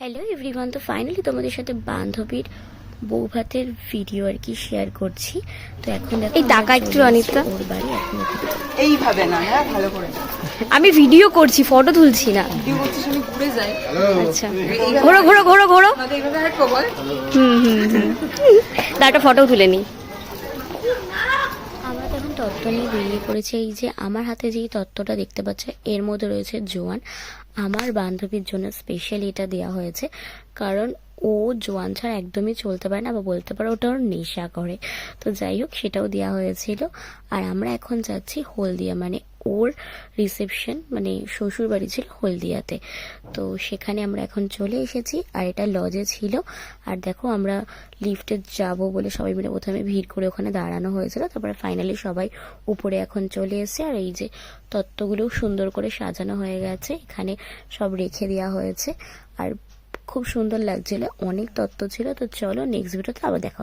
Hello everyone, তো finally তোমাদের সাথে বান্ধবীর বউ ভাতের ভিডিও আর কি শেয়ার করছি। তো এখন দেখো এই টাকা একটু অনিতা ওর বাড়ি এখন এইভাবে না, হ্যাঁ ভালো করে আমি ভিডিও করছি, ফটো তুলছি না। ভিডিও করছিস, আমি ঘুরে যাই। আচ্ছা, ঘোরো ঘোরো ঘোরো ঘোরো। আমাদের এইভাবে হাঁটবো বল। একটা ফটো তুলে নি। আমরা তখন তত্ত্ব নিয়ে বেরিয়ে পড়েছি। এই যে আমার হাতে যেই তত্ত্বটা দেখতে পাচ্ছ, এর মধ্যে রয়েছে জোয়ান। আমার বান্ধবীর জন্য স্পেশালি এটা দেওয়া হয়েছে, কারণ ও জোয়ান ছাড়া একদমই চলতে পারে না, বা বলতে পারো ওটা ওর নেশা করে। তো যাই হোক, সেটাও দেওয়া হয়েছিল। আর আমরা এখন যাচ্ছি হলদিয়া, মানে ওর রিসেপশন, মানে শ্বশুর বাড়ি ছিল হলদিয়াতে। তো সেখানে আমরা এখন চলে এসেছি, আর এটা লজে ছিল। আর দেখো, আমরা লিফটে যাব বলে সবাই মিলে প্রথমে ভিড় করে ওখানে দাঁড়ানো হয়েছিল, তারপরে ফাইনালি সবাই উপরে এখন চলে এসেছে। আর এই যে তত্ত্বগুলোও সুন্দর করে সাজানো হয়ে গেছে, এখানে সব রেখে দেওয়া হয়েছে। আর খুব সুন্দর লাগছিল, অনেক তত্ত্ব ছিল। তো চলো নেক্সট ভিডিওতে আবার দেখা হবে।